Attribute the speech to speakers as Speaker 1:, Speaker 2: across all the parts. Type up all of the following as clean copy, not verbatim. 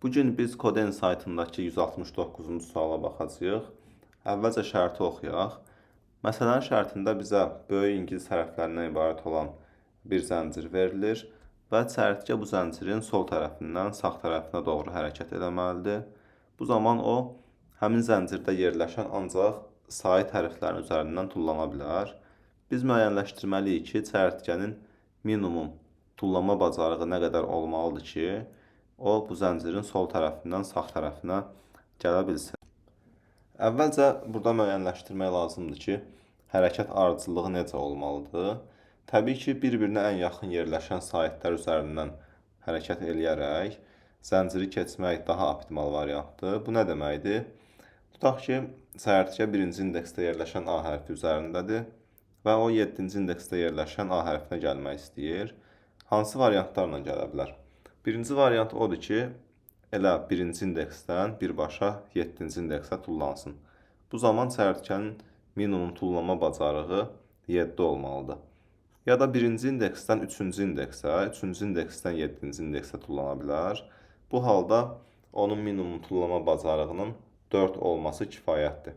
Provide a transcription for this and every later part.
Speaker 1: Bugün biz Coden saytındakı 169-cu suala baxacağıq. Əvvəlcə şərti oxuyaq. Məsələnin şərtində bizə böyük ingilis hərflərindən ibarət olan bir zəncir verilir və çərtikə bu zəncirin sol tərəfindən sağ tərəfinə doğru hərəkət etməlidir. Bu zaman o, həmin zəncirdə yerləşən ancaq sait hərflərin üzərindən tullana bilər. Biz müəyyənləşdirməliyik ki, çərtikənin minimum tullama bacarığı nə qədər olmalıdır ki, o, bu zəncirin sol tərəfindən sağ tərəfinə gələ bilsin. Əvvəlcə burada müəyyənləşdirmək lazımdır ki, hərəkət ardıcıllığı necə olmalıdır? Təbii ki, bir-birinə ən yaxın yerləşən saitlər üzərindən hərəkət eləyərək zənciri keçmək daha optimal variantdır. Bu nə deməkdir? Tutaq ki, çərtikə 1-ci indeksdə yerləşən A hərfi üzərindədir və o 7-ci indeksdə yerləşən A hərfinə gəlmək istəyir. Hansı variantlarla gələ bilər? Birinci variant odur ki, elə 1-ci indeksdən birbaşa 7-ci indeksə tullansın. Bu zaman çərtikənin minimum tullama bacarığı 7 olmalıdır. Ya da 1-ci indeksdən 3-cü indeksə, 3-cü indeksdən 7-ci indeksə tullana bilər. Bu halda onun minimum tullama bacarığının 4 olması kifayətdir.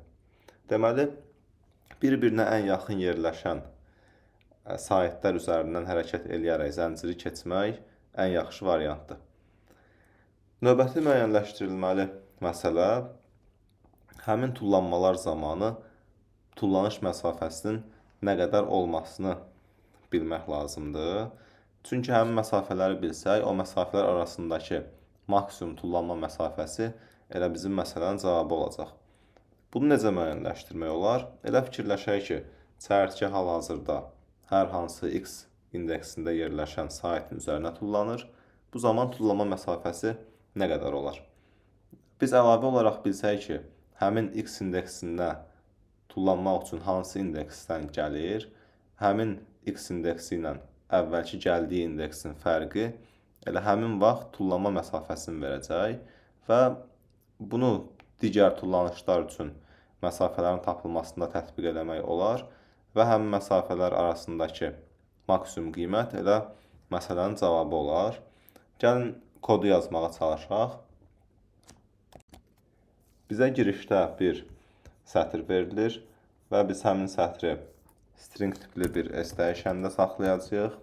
Speaker 1: Deməli, bir-birinə ən yaxın yerləşən saitlər üzərindən hərəkət eləyərək zənciri keçmək ən yaxşı variantdır. Növbəti müəyyənləşdirilməli məsələ həmin tullanmalar zamanı tullanış məsafəsinin nə qədər olmasını bilmək lazımdır. Çünki həmin məsafələri bilsək, o məsafələr arasındakı maksimum tullanma məsafəsi elə bizim məsələnin cavabı olacaq. Bunu necə müəyyənləşdirmək olar? Elə fikirləşək ki, çərtikə hal-hazırda hər hansı x indeksində yerləşən saitin üzərinə tullanır. Bu zaman tullama məsafəsi nə qədər olar? Biz əlavə olaraq bilsək ki, həmin x indeksində tullanmaq üçün hansı indeksdən gəlir, həmin x indeksi ilə əvvəlki gəldiyi indeksin fərqi elə həmin vaxt tullanma məsafəsini verəcək və bunu digər tullanışlar üçün məsafələrin tapılmasında tətbiq eləmək olar və həmin məsafələr arasındakı maksimum qiymət elə məsələnin cavabı olar. Gəlin kodu yazmağa çalışaq. Bizə girişdə bir sətr verilir və biz həmin sətri string tipli bir s dəyişənində saxlayacağıq.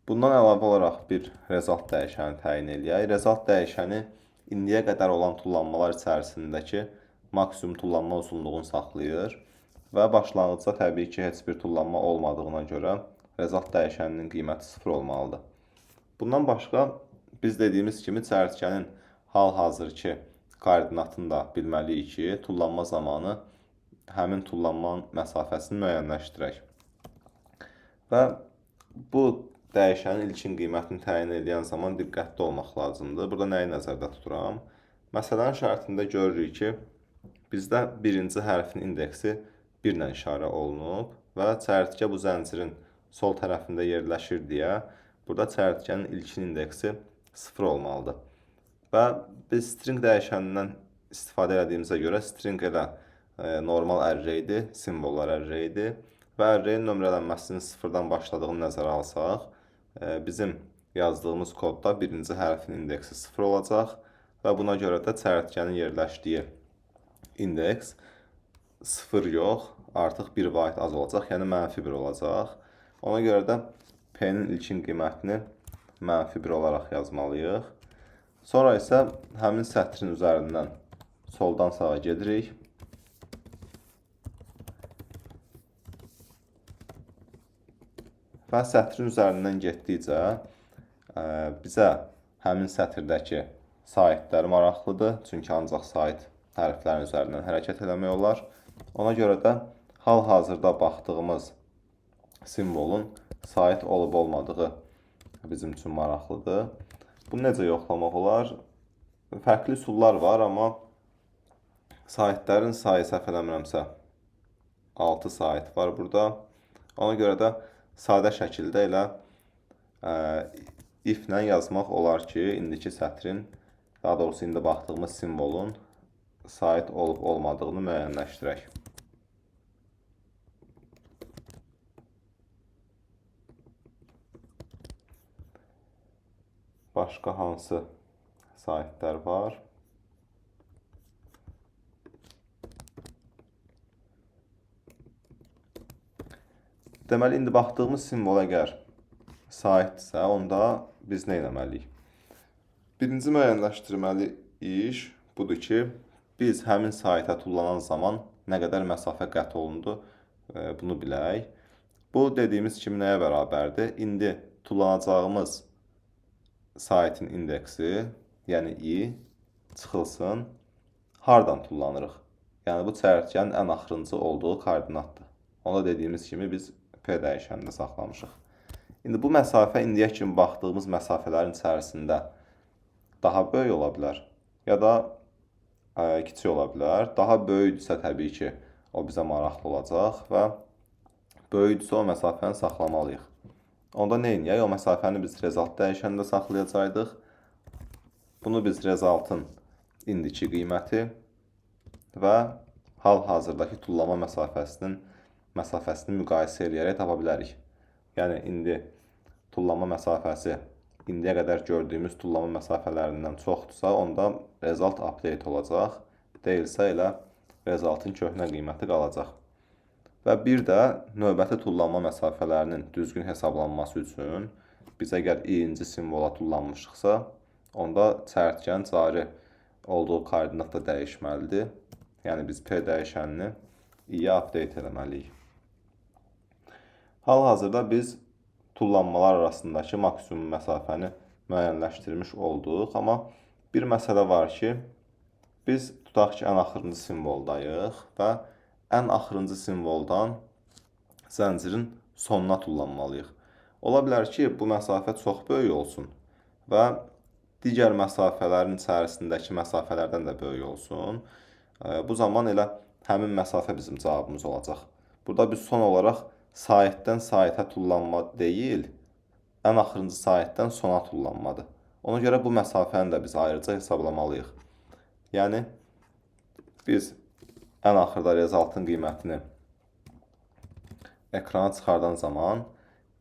Speaker 1: Bundan əlavə olaraq bir result dəyişəni təyin eləyək. Result dəyişəni indiyə qədər olan tullanmalar içərisindəki maksimum tullanma uzunluğunu saxlayır və başlanğıcda təbii ki, heç bir tullanma olmadığına görə result dəyişəninin qiyməti 0 olmalıdır. Bundan başqa, biz dediyimiz kimi çərtikənin hal-hazırki koordinatını da bilməliyik ki, tullanma zamanı həmin tullanmanın məsafəsini müəyyənləşdirək. Və bu dəyişənin ilkin qiymətini təyin edən zaman diqqətli olmaq lazımdır. Burada nəyi nəzərdə tuturam? Məsələnin şərtində görürük ki, bizdə birinci hərfin indeksi 1 ilə işarə olunub və çərtikə bu zəncirin sol tərəfində yerləşir deyə burada çərtikənin ilkin indeksi 0 olmalıdır. Və biz string dəyişənindən istifadə edədiyimizə görə string elə normal arraydir, simvollar arraydir və arrayin nömrələnməsinin 0-dan başladığını nəzərə alsaq, bizim yazdığımız kodda birinci hərfin indeksi 0 olacaq və buna görə də çərtikənin yerləşdiyi indeks 0 yox, artıq 1 vahid az olacaq, yəni -1 olacaq. Ona görə də P-nin ilkin qiymətini -1 olaraq yazmalıyıq. Sonra isə həmin sətrin üzərindən soldan sağa gedirik. Və sətrin üzərindən getdikcə bizə həmin sətirdəki saitlər maraqlıdır. Çünki ancaq sait hərflərin üzərindən hərəkət eləmək olar. Ona görə də hal-hazırda baxdığımız simvolun sait olub-olmadığı bizim üçün maraqlıdır. Bunu necə yoxlamaq olar? Fərqli üsullar var, amma saitlərin sayı səhv eləmirəmsə 6 sait var burada. Ona görə də sadə şəkildə elə if ilə yazmaq olar ki, indiki sətrin, daha doğrusu indi baxdığımız simvolun sait olub-olmadığını müəyyənləşdirək. başqa hansı saytlar var? Deməli, indi baxdığımız simvol əgər saytsə, onda biz nə etməliyik? Birinci müəyyənləşdirməli iş budur ki, biz həmin sayta tullanan zaman nə qədər məsafə qət olundu, bunu bilək. Bu dediyimiz kimi nəyə bərabərdir? İndi tullanacağımız saytın indeksi, yəni i, çıxılsın, hardan tullanırıq? Yəni, bu çərçivənin ən axırıncı olduğu koordinatdır. Ona dediyimiz kimi biz p dəyişənində saxlamışıq. İndi bu məsafə indiyə kimi baxdığımız məsafələrin içərisində daha böyük ola bilər, ya da kiçik ola bilər. Daha böyükdürsə təbii ki, o bizə maraqlı olacaq və böyükdürsə o məsafəni saxlamalıyıq. Onda nə edək? O məsafəni biz result dəyişənində saxlayacaqdıq. Bunu biz resultın indiki qiyməti və hal-hazırdakı tullama məsafəsinin müqayisə edərək tapa bilərik. Yəni, indi tullama məsafəsi indiyə qədər gördüyümüz tullama məsafələrindən çoxdursa, onda result update olacaq. Deyilsə elə resultın köhnə qiyməti qalacaq. Və bir də növbəti tullanma məsafələrinin düzgün hesablanması üçün biz əgər i-ci simvola tullanmışıqsa, onda çərçivənin cari olduğu koordinat da dəyişməlidir. Yəni, biz p dəyişənini i-yə update eləməliyik. Hal-hazırda biz tullanmalar arasındakı maksimum məsafəni müəyyənləşdirmiş olduq. Amma bir məsələ var ki, biz tutaq ki, ən axırıncı simvoldayıq və ən axırıncı simvoldan zəncirin sonuna tullanmalıyıq. Ola bilər ki, bu məsafə çox böyük olsun və digər məsafələrin içərisindəki məsafələrdən də böyük olsun. Bu zaman elə həmin məsafə bizim cavabımız olacaq. Burada biz son olaraq saytdan sayta tullanma deyil, ən axırıncı saytdan sona tullanmadır. Ona görə bu məsafəni də biz ayrıca hesablamalıyıq. Yəni, biz ən axırda resultın qiymətini ekrana çıxardan zaman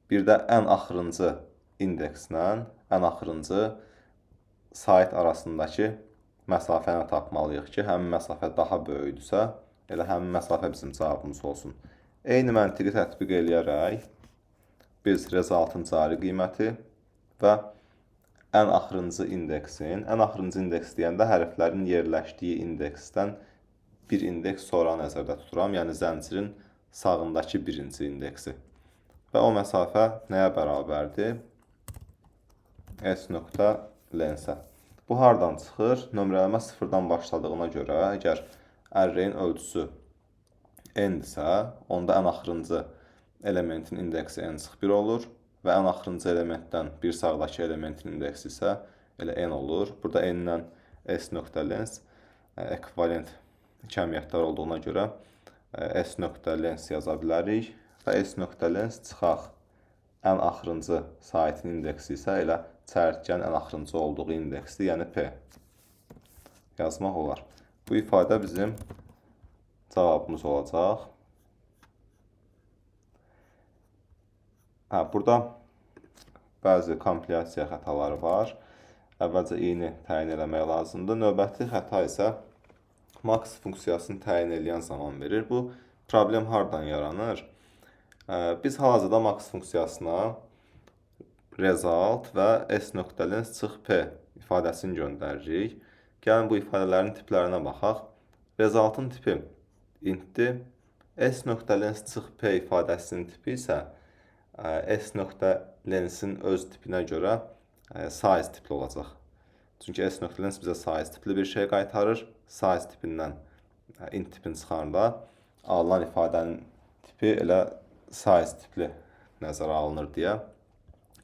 Speaker 1: bir də ən axırıncı indekslə ən axırıncı sayt arasındakı məsafəni tapmalıyıq ki, həmin məsafə daha böyükdürsə, elə həmin məsafə bizim cavabımız olsun. Eyni məntiqi tətbiq eləyərək biz resultın cari qiyməti və ən axırıncı indeks deyəndə hərflərin yerləşdiyi indeksdən bir indeks sonra nəzərdə tuturam, yəni zəncirin sağındakı birinci indeksi. Və o məsafə nəyə bərabərdir? S.lensə. Bu hardan çıxır? Nömrələmə sıfırdan başladığına görə, əgər array'in ölçüsü n-dirsə, onda ən axırıncı elementin indeksi n-1 olur və ən axırıncı elementdən bir sağdakı elementin indeksi isə elə n olur. Burada n-lə s.lens ekvivalent kəmiyyətlər olduğuna görə s.lens yaza bilərik və s.lens çıxaq ən axırıncı saytın indeksi isə elə çərçivənin ən axırıncı olduğu indeksdir, yəni p yazmaq olar. Bu ifadə bizim cavabımız olacaq. Burada bəzi kompilyasiya xətaları var. Əvvəlcə i-ni təyin eləmək lazımdır. Növbəti xəta isə max funksiyasını təyin edən zaman verir. Bu problem hardan yaranır? Biz hal-hazırda max funksiyasına result və s.lens çıx p ifadəsini göndəririk. Gəlin bu ifadələrin tiplərinə baxaq. Resultın tipi intdir. S.lens çıx p ifadəsinin tipi isə s.lensin öz tipinə görə size tipli olacaq. Çünki s.lens bizə size tipli bir şey qaytarır. Size tipindən int tipini çıxaranda alınan ifadənin tipi elə size tipli nəzərə alınır deyə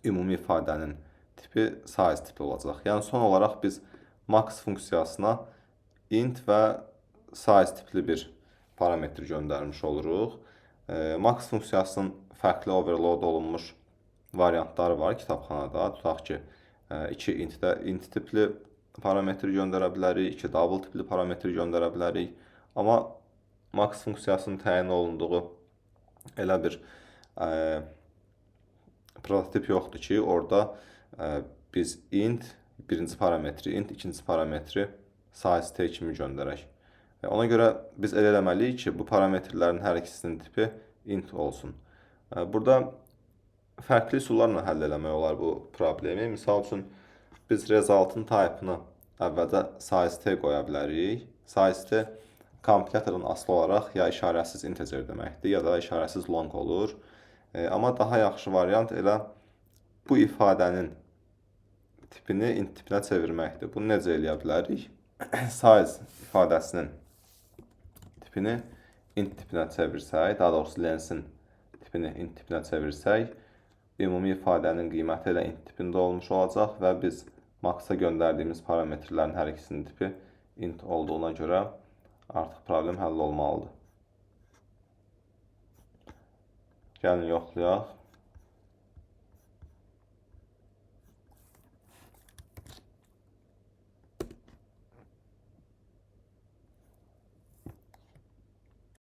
Speaker 1: ümumi ifadənin tipi size tipli olacaq. Yəni son olaraq biz max funksiyasına int və size tipli bir parametr göndərmiş oluruq. Max funksiyasının fərqli overload olunmuş variantları var kitabxanada. Tutaq ki, 2 int tipli parametr göndərə bilərik, 2 double tipli parametr göndərə bilərik. Amma max funksiyasının təyin olunduğu elə bir prototip yoxdur ki, orada biz int, birinci parametri int, ikinci parametri size t kimi göndərək. Ona görə biz elə eləməliyik ki, bu parametrlərin hər ikisinin tipi int olsun. Burada fərqli üsullarla həll eləmək olar bu problemi. Misal üçün, biz result'ın type'ını əvvəlcə size t qoya bilərik. Size t kompilatordan asılı olaraq ya işarəsiz integer deməkdir, ya da işarəsiz long olur. Amma daha yaxşı variant elə bu ifadənin tipini int tipinə çevirməkdir. Bunu necə eləyə bilərik? Size ifadəsinin tipini int tipinə çevirsək, daha doğrusu lensin tipini int tipinə çevirsək, ümumi ifadənin qiyməti elə int tipində olmuş olacaq və biz maxa göndərdiyimiz parametrlərin hər ikisinin tipi int olduğuna görə artıq problem həll olmalıdır. Gəlin yoxlayaq.